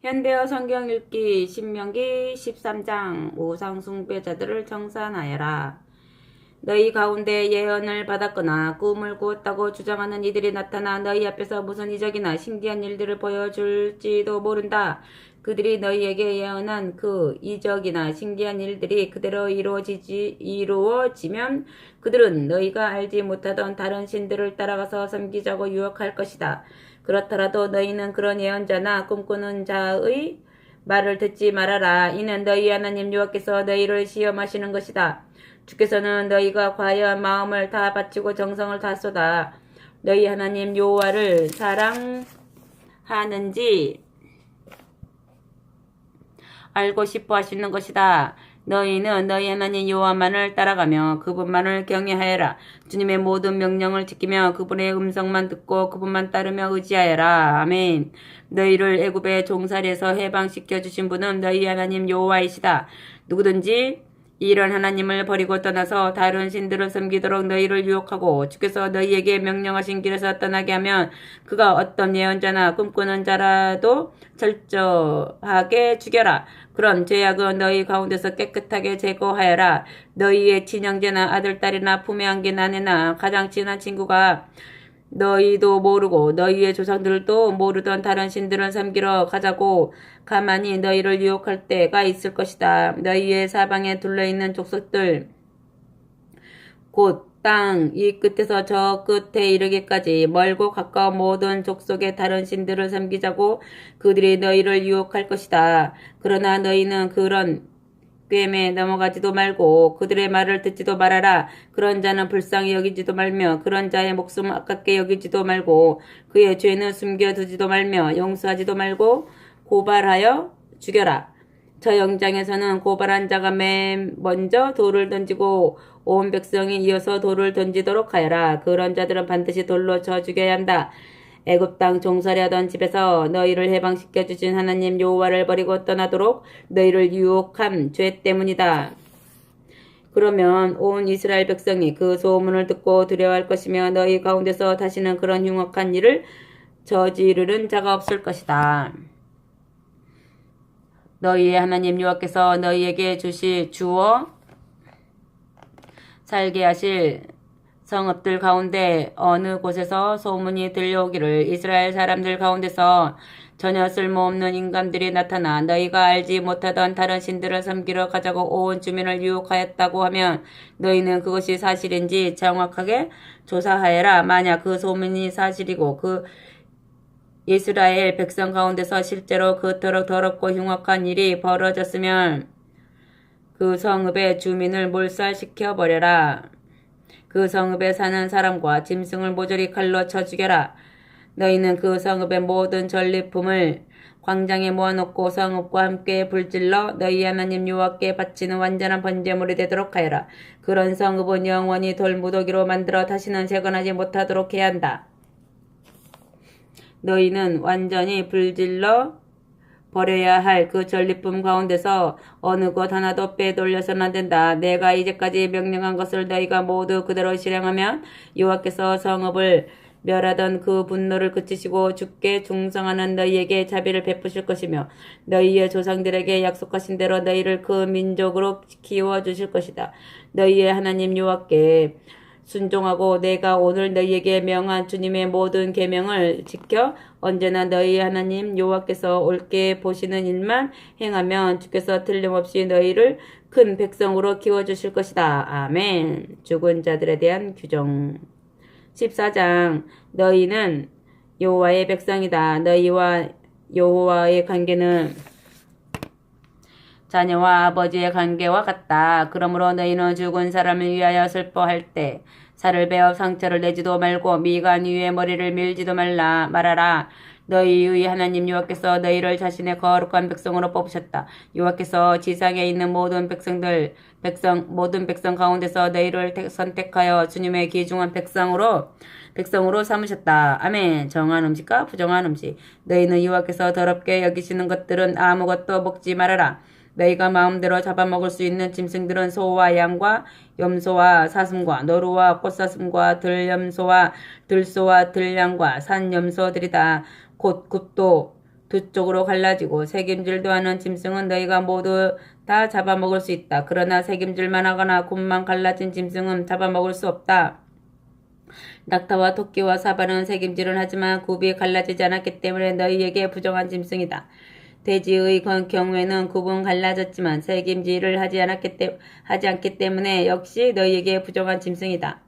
현대어 성경 읽기 신명기 13장 우상 숭배자들을 청산하여라. 너희 가운데 예언을 받았거나 꿈을 꾸었다고 주장하는 이들이 나타나 너희 앞에서 무슨 이적이나 신기한 일들을 보여줄지도 모른다. 그들이 너희에게 예언한 그 이적이나 신기한 일들이 그대로 이루어지면 그들은 너희가 알지 못하던 다른 신들을 따라가서 섬기자고 유혹할 것이다. 그렇더라도 너희는 그런 예언자나 꿈꾸는 자의 말을 듣지 말아라. 이는 너희 하나님 여호와께서 너희를 시험하시는 것이다. 주께서는 너희가 과연 마음을 다 바치고 정성을 다 쏟아 너희 하나님 여호와를 사랑하는지 알고 싶어 하시는 것이다. 너희는 너희 하나님 여호와만을 따라가며 그분만을 경외하여라. 주님의 모든 명령을 지키며 그분의 음성만 듣고 그분만 따르며 의지하여라. 아멘. 너희를 애굽의 종살이에서 해방시켜 주신 분은 너희 하나님 여호와이시다. 누구든지 이런 하나님을 버리고 떠나서 다른 신들을 섬기도록 너희를 유혹하고 주께서 너희에게 명령하신 길에서 떠나게 하면 그가 어떤 예언자나 꿈꾸는 자라도 철저하게 죽여라. 그런 죄악은 너희 가운데서 깨끗하게 제거하여라. 너희의 친형제나 아들, 딸이나 품에 안긴 아내나 가장 친한 친구가 너희도 모르고 너희의 조상들도 모르던 다른 신들은 섬기러 가자고 가만히 너희를 유혹할 때가 있을 것이다. 너희의 사방에 둘러있는 족속들 곧 땅 이 끝에서 저 끝에 이르기까지 멀고 가까운 모든 족속의 다른 신들을 섬기자고 그들이 너희를 유혹할 것이다. 그러나 너희는 그런 꿰매 넘어가지도 말고 그들의 말을 듣지도 말아라. 그런 자는 불쌍히 여기지도 말며 그런 자의 목숨을 아깝게 여기지도 말고 그의 죄는 숨겨두지도 말며 용서하지도 말고 고발하여 죽여라. 저 영장에서는 고발한 자가 맨 먼저 돌을 던지고 온 백성이 이어서 돌을 던지도록 하여라. 그런 자들은 반드시 돌로 쳐 죽여야 한다. 애굽 땅 종살이하던 집에서 너희를 해방시켜 주신 하나님 여호와를 버리고 떠나도록 너희를 유혹한 죄 때문이다. 그러면 온 이스라엘 백성이 그 소문을 듣고 두려워할 것이며 너희 가운데서 다시는 그런 흉악한 일을 저지르는 자가 없을 것이다. 너희의 하나님 여호와께서 너희에게 주어 살게 하실 성읍들 가운데 어느 곳에서 소문이 들려오기를 이스라엘 사람들 가운데서 전혀 쓸모없는 인간들이 나타나 너희가 알지 못하던 다른 신들을 섬기러 가자고 온 주민을 유혹하였다고 하면 너희는 그것이 사실인지 정확하게 조사하여라. 만약 그 소문이 사실이고 그 이스라엘 백성 가운데서 실제로 그토록 더럽고 흉악한 일이 벌어졌으면 그 성읍의 주민을 몰살시켜 버려라. 그 성읍에 사는 사람과 짐승을 모조리 칼로 쳐 죽여라. 너희는 그 성읍의 모든 전리품을 광장에 모아놓고 성읍과 함께 불질러 너희 하나님 여호와께 바치는 완전한 번제물이 되도록 하여라. 그런 성읍은 영원히 돌무더기로 만들어 다시는 재건하지 못하도록 해야 한다. 너희는 완전히 불질러 버려야 할 그 전리품 가운데서 어느 것 하나도 빼돌려서는 안 된다. 내가 이제까지 명령한 것을 너희가 모두 그대로 실행하면 여호와께서 성읍을 멸하던 그 분노를 그치시고 주께 충성하는 너희에게 자비를 베푸실 것이며 너희의 조상들에게 약속하신 대로 너희를 그 민족으로 키워주실 것이다. 너희의 하나님 여호와께 순종하고 내가 오늘 너희에게 명한 주님의 모든 계명을 지켜 언제나 너희 하나님 여호와께서 옳게 보시는 일만 행하면 주께서 틀림없이 너희를 큰 백성으로 키워주실 것이다. 아멘. 죽은 자들에 대한 규정 14장 너희는 여호와의 백성이다. 너희와 여호와의 관계는 자녀와 아버지의 관계와 같다. 그러므로 너희는 죽은 사람을 위하여 슬퍼할 때 살을 베어 상처를 내지도 말고 미간 위에 머리를 밀지도 말아라. 너희의 하나님 여호와께서 너희를 자신의 거룩한 백성으로 뽑으셨다. 여호와께서 지상에 있는 모든 백성 가운데서 너희를 선택하여 주님의 귀중한 백성으로 삼으셨다. 아멘. 정한 음식과 부정한 음식. 너희는 여호와께서 더럽게 여기시는 것들은 아무것도 먹지 말아라. 너희가 마음대로 잡아먹을 수 있는 짐승들은 소와 양과 염소와 사슴과 노루와 꽃사슴과 들염소와 들소와 들양과 산염소들이다. 곧 굿도 두 쪽으로 갈라지고 새김질도 하는 짐승은 너희가 모두 다 잡아먹을 수 있다. 그러나 새김질만 하거나 굽만 갈라진 짐승은 잡아먹을 수 없다. 낙타와 토끼와 사바는 새김질은 하지만 굽이 갈라지지 않았기 때문에 너희에게 부정한 짐승이다. 돼지의 경우에는 굽은 갈라졌지만 새김질을 하지 않기 때문에 역시 너희에게 부정한 짐승이다.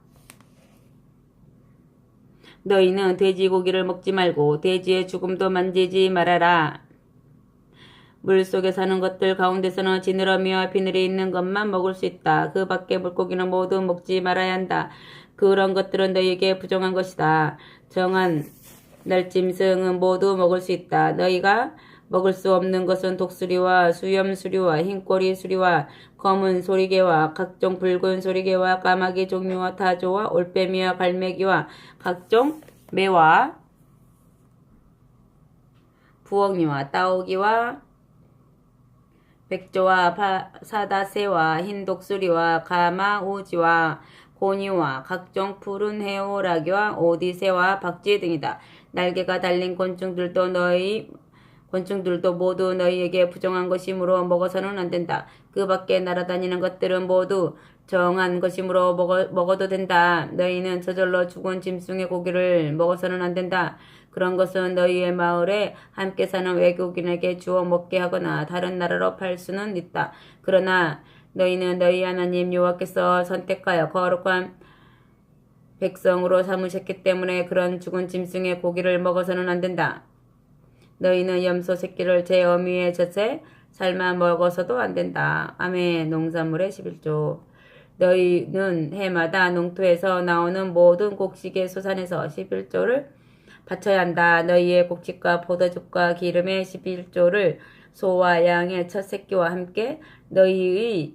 너희는 돼지고기를 먹지 말고 돼지의 죽음도 만지지 말아라. 물속에 사는 것들 가운데서는 지느러미와 비늘이 있는 것만 먹을 수 있다. 그 밖의 물고기는 모두 먹지 말아야 한다. 그런 것들은 너희에게 부정한 것이다. 정한 날짐승은 모두 먹을 수 있다. 너희가 먹을 수 없는 것은 독수리와 수염수리와 흰꼬리 수리와 검은 소리개와 각종 붉은 소리개와 까마귀 종류와 타조와 올빼미와 갈매기와 각종 매와 부엉이와 따오기와 백조와 사다새와 흰독수리와 가마우지와 고니와 각종 푸른 해오라기와 오디새와 박쥐 등이다. 날개가 달린 곤충들도 모두 너희에게 부정한 것이므로 먹어서는 안 된다. 그 밖에 날아다니는 것들은 모두 정한 것이므로 먹어도 된다. 너희는 저절로 죽은 짐승의 고기를 먹어서는 안 된다. 그런 것은 너희의 마을에 함께 사는 외국인에게 주워 먹게 하거나 다른 나라로 팔 수는 있다. 그러나 너희는 너희 하나님 여호와께서 선택하여 거룩한 백성으로 삼으셨기 때문에 그런 죽은 짐승의 고기를 먹어서는 안 된다. 너희는 염소 새끼를 제 어미의 젖에 삶아 먹어서도 안 된다. 아멘. 농산물의 11조. 너희는 해마다 농토에서 나오는 모든 곡식의 소산에서 11조를 바쳐야 한다. 너희의 곡식과 포도즙과 기름의 11조를 소와 양의 첫 새끼와 함께 너희의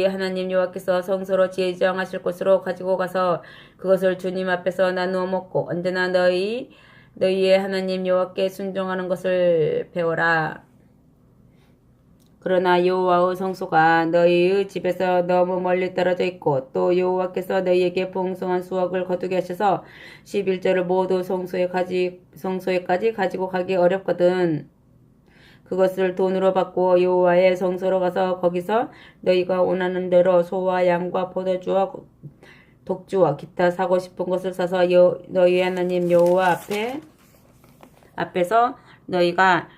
하나님 여호와께서 성소로 지정하실 곳으로 가지고 가서 그것을 주님 앞에서 나누어 먹고 언제나 너희의 하나님 여호와께 순종하는 것을 배워라. 그러나 여호와의 성소가 너희의 집에서 너무 멀리 떨어져 있고 또 여호와께서 너희에게 풍성한 수확을 거두게 하셔서 11조를 모두 성소에까지 가지고 가기 어렵거든. 그것을 돈으로 받고 여호와의 성소로 가서 거기서 너희가 원하는 대로 소와 양과 포도주와 독주와 기타 사고 싶은 것을 사서 너희 하나님 여호와 앞에서 너희가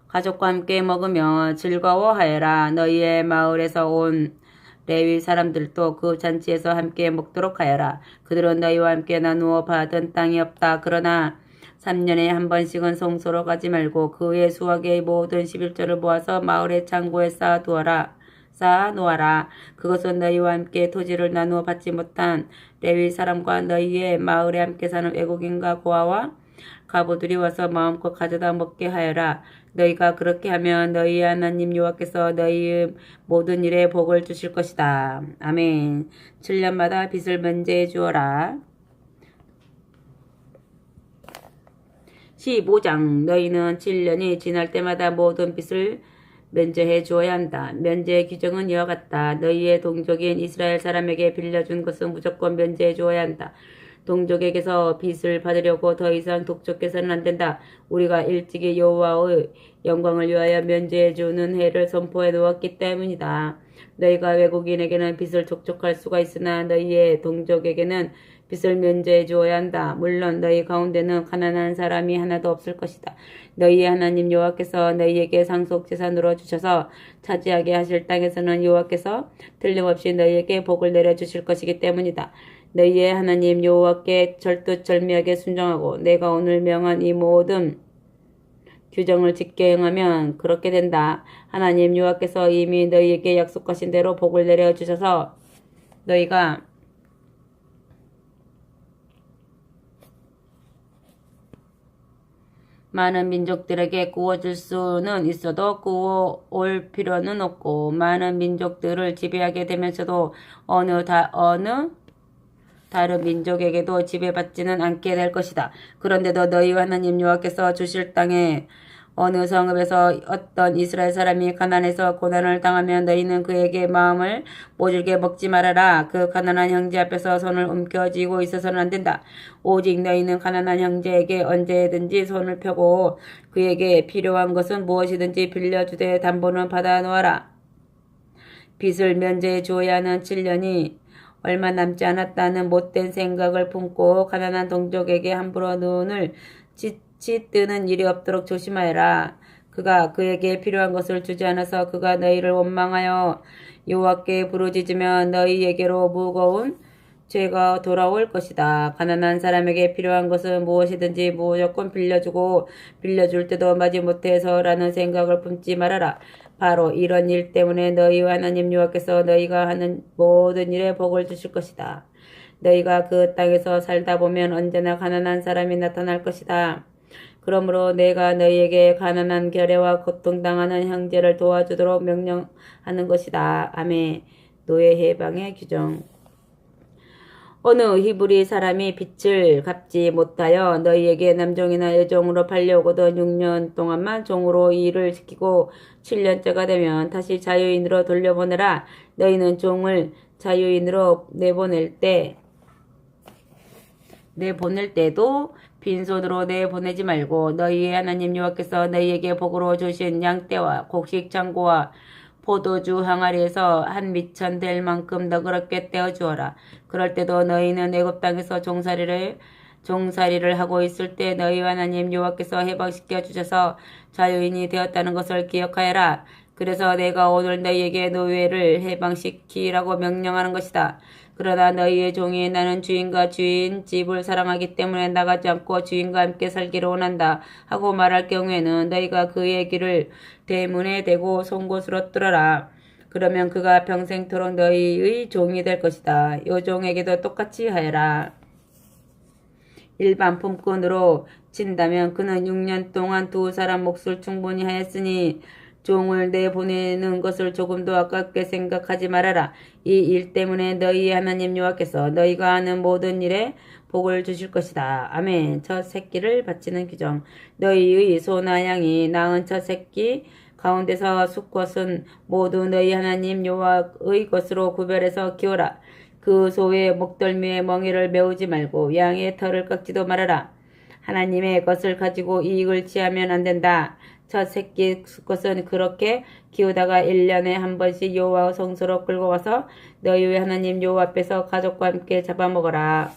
가족과 함께 먹으며 즐거워하여라. 너희의 마을에서 온 레위 사람들도 그 잔치에서 함께 먹도록 하여라. 그들은 너희와 함께 나누어 받은 땅이 없다. 그러나 3년에 한 번씩은 성소로 가지 말고 그의 수확의 모든 11조를 모아서 마을의 창고에 쌓아 놓아라. 그것은 너희와 함께 토지를 나누어 받지 못한 레위 사람과 너희의 마을에 함께 사는 외국인과 고아와 가부들이 와서 마음껏 가져다 먹게 하여라. 너희가 그렇게 하면 너희 하나님 여호와께서 너희의 모든 일에 복을 주실 것이다. 아멘. 7년마다 빚을 면제해 주어라. 15장. 너희는 7년이 지날 때마다 모든 빚을 면제해 주어야 한다. 면제의 규정은 이와 같다. 너희의 동족인 이스라엘 사람에게 빌려준 것은 무조건 면제해 주어야 한다. 동족에게서 빚을 받으려고 더 이상 독촉해서는 안 된다. 우리가 일찍이 여호와의 영광을 위하여 면제해 주는 해를 선포해 놓았기 때문이다. 너희가 외국인에게는 빚을 족촉할 수가 있으나 너희의 동족에게는 빚을 면제해 주어야 한다. 물론 너희 가운데는 가난한 사람이 하나도 없을 것이다. 너희의 하나님 여호와께서 너희에게 상속재산으로 주셔서 차지하게 하실 땅에서는 여호와께서 틀림없이 너희에게 복을 내려주실 것이기 때문이다. 너희의 하나님 여호와께 절두절미하게 순종하고 내가 오늘 명한 이 모든 규정을 지켜 행하면 그렇게 된다. 하나님 여호와께서 이미 너희에게 약속하신 대로 복을 내려주셔서 너희가 많은 민족들에게 구워줄 수는 있어도 구워올 필요는 없고 많은 민족들을 지배하게 되면서도 어느 다른 민족에게도 지배받지는 않게 될 것이다. 그런데도 너희 하나님 여호와께서 주실 땅에 어느 성읍에서 어떤 이스라엘 사람이 가난해서 고난을 당하면 너희는 그에게 마음을 모질게 먹지 말아라. 그 가난한 형제 앞에서 손을 움켜쥐고 있어서는 안 된다. 오직 너희는 가난한 형제에게 언제든지 손을 펴고 그에게 필요한 것은 무엇이든지 빌려주되 담보는 받아 놓아라. 빚을 면제해 주어야 하는 7년이 얼마 남지 않았다는 못된 생각을 품고 가난한 동족에게 함부로 눈을 뜨는 일이 없도록 조심하여라. 그가 그에게 필요한 것을 주지 않아서 그가 너희를 원망하여 여호와께 부르짖으면 너희에게로 무거운 죄가 돌아올 것이다. 가난한 사람에게 필요한 것은 무엇이든지 무조건 빌려주고 빌려줄 때도 마지못해서라는 생각을 품지 말아라. 바로 이런 일 때문에 너희와 하나님 여호와께서 너희가 하는 모든 일에 복을 주실 것이다. 너희가 그 땅에서 살다 보면 언제나 가난한 사람이 나타날 것이다. 그러므로 내가 너희에게 가난한 결례와 고통당하는 형제를 도와주도록 명령하는 것이다. 아멘. 노예 해방의 규정. 어느 히브리 사람이 빚을 갚지 못하여 너희에게 남종이나 여종으로 팔려오거든 6년 동안만 종으로 일을 시키고 7년째가 되면 다시 자유인으로 돌려보내라. 너희는 종을 자유인으로 내보낼 때도 빈손으로 내보내지 말고 너희의 하나님 여호와께서 너희에게 복으로 주신 양떼와 곡식 창고와 포도주 항아리에서 한 미천 될 만큼 너그럽게 떼어 주어라. 그럴 때도 너희는 애굽 땅에서 종살이를 하고 있을 때 너희와 하나님 여호와께서 해방시켜 주셔서 자유인이 되었다는 것을 기억하여라. 그래서 내가 오늘 너희에게 노예를 해방시키라고 명령하는 것이다. 그러나 너희의 종이 나는 주인과 주인 집을 사랑하기 때문에 나가지 않고 주인과 함께 살기를 원한다 하고 말할 경우에는 너희가 그의 길을 대문에 대고 송곳으로 뚫어라. 그러면 그가 평생토록 너희의 종이 될 것이다. 요 종에게도 똑같이 하여라. 일반 품꾼으로 친다면 그는 6년 동안 두 사람 몫을 충분히 하였으니 종을 내보내는 것을 조금도 아깝게 생각하지 말아라. 이 일 때문에 너희 하나님 여호와께서 너희가 하는 모든 일에 복을 주실 것이다. 아멘. 첫 새끼를 바치는 규정. 너희의 소나 양이 낳은 첫 새끼 가운데서 수컷은 모두 너희 하나님 여호와의 것으로 구별해서 키워라. 그 소의 목덜미에 멍에를 메우지 말고 양의 털을 깎지도 말아라. 하나님의 것을 가지고 이익을 취하면 안 된다. 첫 새끼 수컷은 그렇게 키우다가 1년에 한 번씩 여호와 성소로 끌고 와서 너희의 하나님 여호와 앞에서 가족과 함께 잡아먹어라.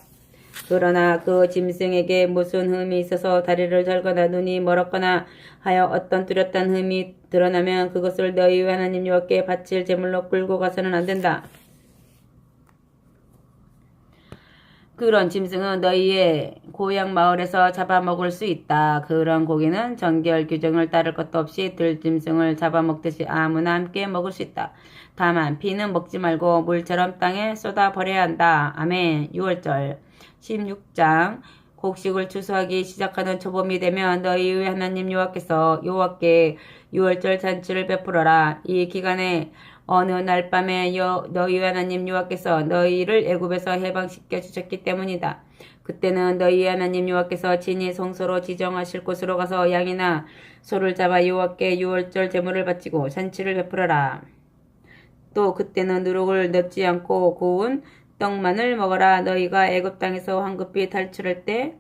그러나 그 짐승에게 무슨 흠이 있어서 다리를 절거나 눈이 멀었거나 하여 어떤 뚜렷한 흠이 드러나면 그것을 너희의 하나님 여호와께 바칠 제물로 끌고 가서는 안 된다. 그런 짐승은 너희의 고향 마을에서 잡아먹을 수 있다. 그런 고기는 정결 규정을 따를 것도 없이 들짐승을 잡아먹듯이 아무나 함께 먹을 수 있다. 다만 피는 먹지 말고 물처럼 땅에 쏟아버려야 한다. 아멘. 6월절 16장 곡식을 추수하기 시작하는 초봄이 되면 너희의 하나님 여호와께 6월절 잔치를 베풀어라. 이 기간에 어느 날 밤에 너희 하나님 여호와께서 너희를 애굽에서 해방시켜 주셨기 때문이다. 그때는 너희 하나님 여호와께서 친히 성소로 지정하실 곳으로 가서 양이나 소를 잡아 여호와께 6월절 제물을 바치고 잔치를 베풀어라. 또 그때는 누룩을 넣지 않고 구운 떡만을 먹어라. 너희가 애굽 땅에서 황급히 탈출할 때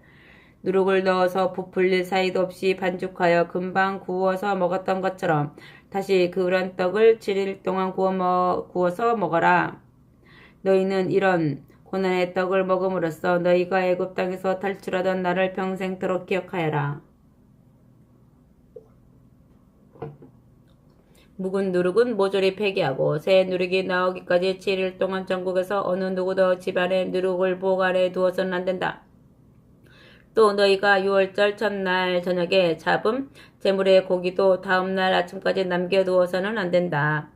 누룩을 넣어서 부풀릴 사이도 없이 반죽하여 금방 구워서 먹었던 것처럼 다시 그런 떡을 7일 동안 구워서 먹어라. 너희는 이런 고난의 떡을 먹음으로써 너희가 애굽 땅에서 탈출하던 날을 평생토록 기억하여라. 묵은 누룩은 모조리 폐기하고 새 누룩이 나오기까지 7일 동안 전국에서 어느 누구도 집안에 누룩을 보관해 두어서는 안 된다. 또 너희가 6월절 첫날 저녁에 잡은 제물의 고기도 다음날 아침까지 남겨두어서는 안 된다.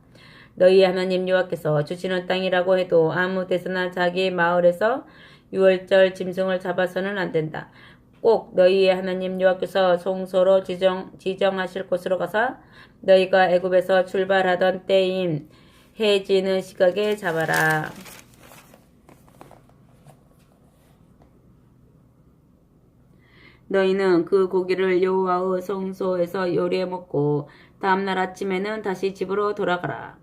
너희 하나님 여호와께서 주시는 땅이라고 해도 아무 데서나 자기 마을에서 6월절 짐승을 잡아서는 안 된다. 꼭 너희의 하나님 여호와께서 성소로 지정하실 곳으로 가서 너희가 애굽에서 출발하던 때인 해 지는 시각에 잡아라. 너희는 그 고기를 여호와의 성소에서 요리해 먹고 다음날 아침에는 다시 집으로 돌아가라.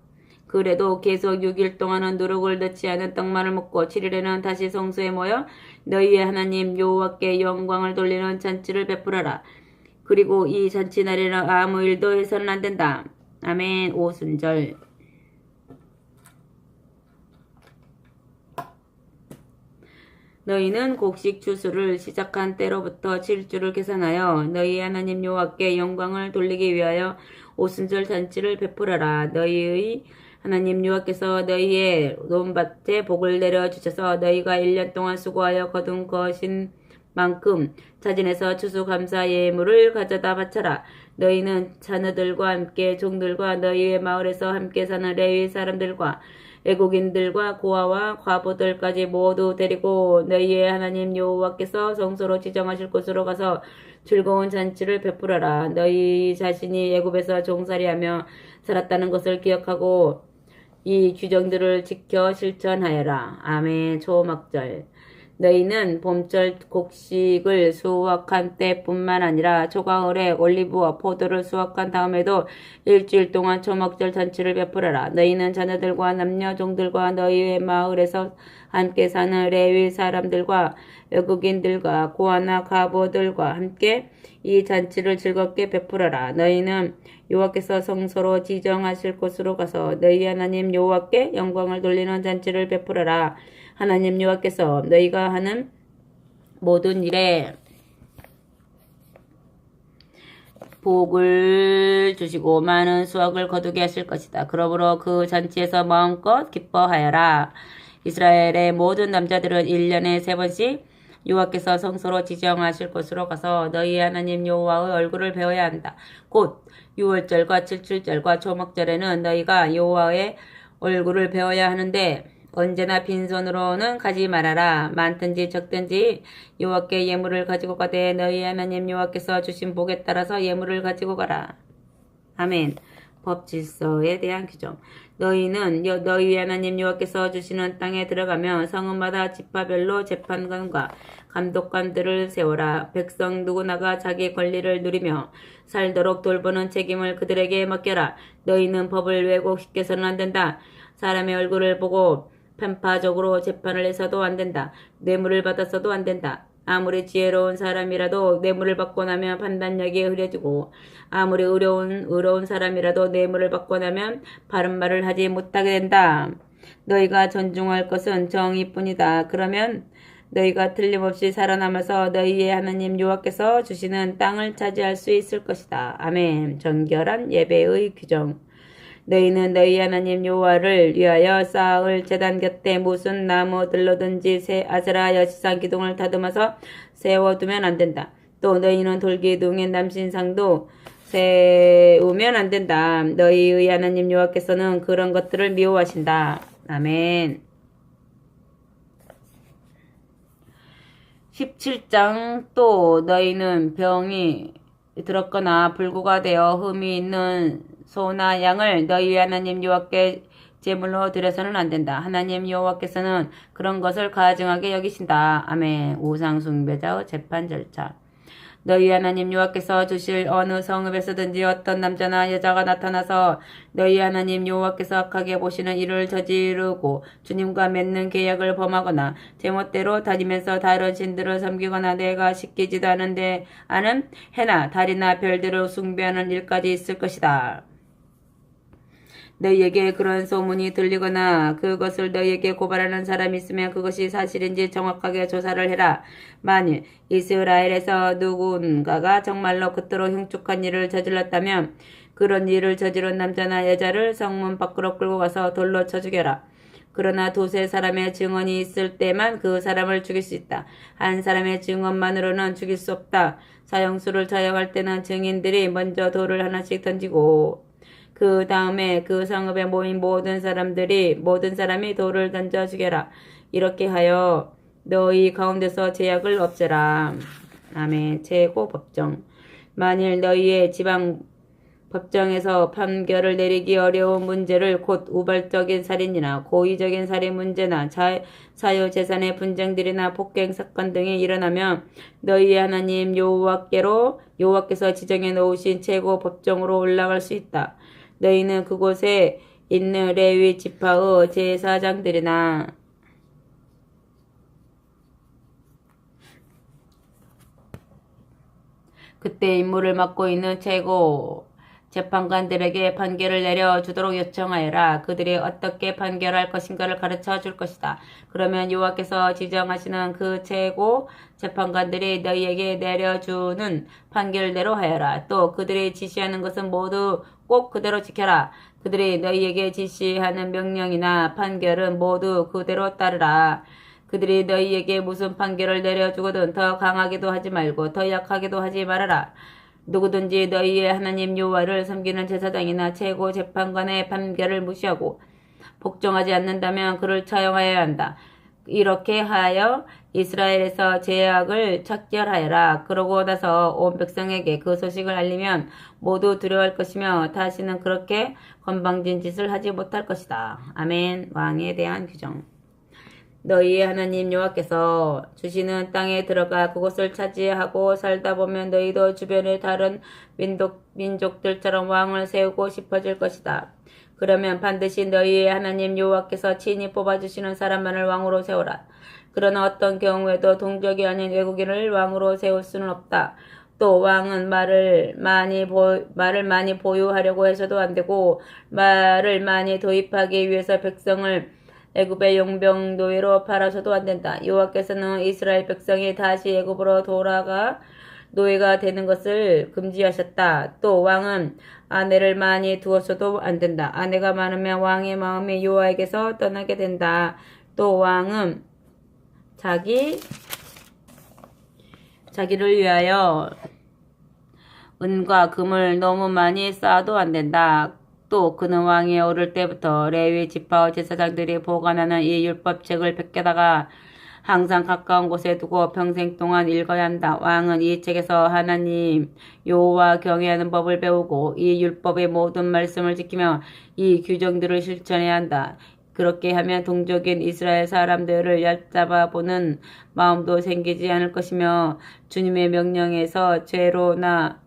그래도 계속 6일 동안은 누룩을 넣지 않은 떡만을 먹고 7일에는 다시 성소에 모여 너희의 하나님 여호와께 영광을 돌리는 잔치를 베풀어라. 그리고 이 잔치 날에는 아무 일도 해서는 안 된다. 아멘. 오순절. 너희는 곡식 추수를 시작한 때로부터 7주를 계산하여 너희 하나님 여호와께 영광을 돌리기 위하여 오순절 잔치를 베풀어라. 너희의 하나님 여호와께서 너희의 논밭에 복을 내려 주셔서 너희가 1년 동안 수고하여 거둔 것인 만큼 자진해서 추수감사 예물을 가져다 바쳐라. 너희는 자녀들과 함께 종들과 너희의 마을에서 함께 사는 레위 사람들과 외국인들과 고아와 과부들까지 모두 데리고 너희의 하나님 여호와께서 성소로 지정하실 곳으로 가서 즐거운 잔치를 베풀어라. 너희 자신이 애굽에서 종살이하며 살았다는 것을 기억하고 이 규정들을 지켜 실천하여라. 아멘. 초막절. 너희는 봄철 곡식을 수확한 때뿐만 아니라 초가을에 올리브와 포도를 수확한 다음에도 일주일 동안 초막절 잔치를 베풀어라. 너희는 자녀들과 남녀 종들과 너희의 마을에서 함께 사는 레위 사람들과 외국인들과 고아나 과부들과 함께 이 잔치를 즐겁게 베풀어라. 너희는 여호와께서 성소로 지정하실 곳으로 가서 너희 하나님 여호와께 영광을 돌리는 잔치를 베풀어라. 하나님 여호와께서 너희가 하는 모든 일에 복을 주시고 많은 수확을 거두게 하실 것이다. 그러므로 그 잔치에서 마음껏 기뻐하여라. 이스라엘의 모든 남자들은 1년에 3번씩 여호와께서 성소로 지정하실 곳으로 가서 너희 하나님 여호와의 얼굴을 배워야 한다. 곧 6월절과 7출절과 초막절에는 너희가 여호와의 얼굴을 배워야 하는데 언제나 빈손으로는 가지 말아라. 많든지 적든지 여호와께 예물을 가지고 가되 너희 하나님 여호와께서 주신 복에 따라서 예물을 가지고 가라. 아멘. 법질서에 대한 규정. 너희는 너희 하나님 여호와께서 주시는 땅에 들어가며 성읍마다 지파별로 재판관과 감독관들을 세워라. 백성 누구나가 자기 권리를 누리며 살도록 돌보는 책임을 그들에게 맡겨라. 너희는 법을 왜곡시켜서는 안 된다. 사람의 얼굴을 보고 편파적으로 재판을 해서도 안 된다. 뇌물을 받았어도 안 된다. 아무리 지혜로운 사람이라도 뇌물을 받고 나면 판단력이 흐려지고 아무리 의로운 사람이라도 뇌물을 받고 나면 바른 말을 하지 못하게 된다. 너희가 존중할 것은 정의뿐이다. 그러면 너희가 틀림없이 살아남아서 너희의 하나님 여호와께서 주시는 땅을 차지할 수 있을 것이다. 아멘. 정결한 예배의 규정. 너희는 너희 하나님 여호와를 위하여 쌓을 제단 곁에 무슨 나무들로든지 새 아세라 여시상 기둥을 다듬어서 세워두면 안 된다. 또 너희는 돌기둥의 남신상도 세우면 안 된다. 너희의 하나님 여호와께서는 그런 것들을 미워하신다. 아멘. 17장. 또 너희는 병이 들었거나 불구가 되어 흠이 있는 소나 양을 너희 하나님 여호와께 제물로 드려서는 안 된다. 하나님 여호와께서는 그런 것을 가증하게 여기신다. 아멘. 우상 숭배자의 재판 절차. 너희 하나님 여호와께서 주실 어느 성읍에서든지 어떤 남자나 여자가 나타나서 너희 하나님 여호와께서 악하게 보시는 일을 저지르고 주님과 맺는 계약을 범하거나 제멋대로 다니면서 다른 신들을 섬기거나 내가 시키지도 않은 해나 달이나 별들을 숭배하는 일까지 있을 것이다. 너희에게 그런 소문이 들리거나 그것을 너희에게 고발하는 사람이 있으면 그것이 사실인지 정확하게 조사를 해라. 만일 이스라엘에서 누군가가 정말로 그토록 흉측한 일을 저질렀다면 그런 일을 저지른 남자나 여자를 성문 밖으로 끌고 가서 돌로 쳐 죽여라. 그러나 두세 사람의 증언이 있을 때만 그 사람을 죽일 수 있다. 한 사람의 증언만으로는 죽일 수 없다. 사형수를 처형할 때는 증인들이 먼저 돌을 하나씩 던지고 그 다음에 그 성읍에 모인 모든 사람이 돌을 던져 죽여라. 이렇게 하여 너희 가운데서 죄악을 없애라. 아멘. 최고 법정. 만일 너희의 지방 법정에서 판결을 내리기 어려운 문제를 곧 우발적인 살인이나 고의적인 살인 문제나 사유재산의 분쟁들이나 폭행 사건 등이 일어나면 너희의 하나님 여호와께서 지정해 놓으신 최고 법정으로 올라갈 수 있다. 너희는 그곳에 있는 레위 지파의 제사장들이나 그때 임무를 맡고 있는 최고 재판관들에게 판결을 내려주도록 요청하여라. 그들이 어떻게 판결할 것인가를 가르쳐 줄 것이다. 그러면 여호와께서 지정하시는 그 최고 재판관들이 너희에게 내려주는 판결대로 하여라. 또 그들이 지시하는 것은 모두 꼭 그대로 지켜라. 그들이 너희에게 지시하는 명령이나 판결은 모두 그대로 따르라. 그들이 너희에게 무슨 판결을 내려주거든 더 강하게도 하지 말고 더 약하게도 하지 말아라. 누구든지 너희의 하나님 여호와를 섬기는 제사장이나 최고 재판관의 판결을 무시하고 복종하지 않는다면 그를 처형하여야 한다. 이렇게 하여 이스라엘에서 죄악을 척결하여라. 그러고 나서 온 백성에게 그 소식을 알리면 모두 두려워할 것이며 다시는 그렇게 건방진 짓을 하지 못할 것이다. 아멘. 왕에 대한 규정. 너희의 하나님 여호와께서 주시는 땅에 들어가 그곳을 차지하고 살다 보면 너희도 주변의 다른 민족들처럼 왕을 세우고 싶어질 것이다. 그러면 반드시 너희의 하나님 여호와께서 친히 뽑아주시는 사람만을 왕으로 세우라. 그러나 어떤 경우에도 동족이 아닌 외국인을 왕으로 세울 수는 없다. 또 왕은 말을 많이 보유하려고 해서도 안 되고 말을 많이 도입하기 위해서 백성을 애굽의 용병 노예로 팔아서도 안 된다. 여호와께서는 이스라엘 백성이 다시 애굽으로 돌아가 노예가 되는 것을 금지하셨다. 또 왕은 아내를 많이 두었어도 안 된다. 아내가 많으면 왕의 마음이 여호와에게서 떠나게 된다. 또 왕은 자기를 위하여 은과 금을 너무 많이 쌓아도 안 된다. 또 그는 왕이 오를 때부터 레위 지파 제사장들이 보관하는 이 율법책을 베껴다가 항상 가까운 곳에 두고 평생 동안 읽어야 한다. 왕은 이 책에서 하나님 여호와 경외하는 법을 배우고 이 율법의 모든 말씀을 지키며 이 규정들을 실천해야 한다. 그렇게 하면 동족인 이스라엘 사람들을 얕잡아 보는 마음도 생기지 않을 것이며 주님의 명령에서 좌로나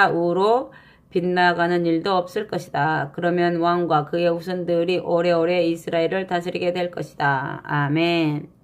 우로 빗나가는 일도 없을 것이다. 그러면 왕과 그의 후손들이 오래오래 이스라엘을 다스리게 될 것이다. 아멘.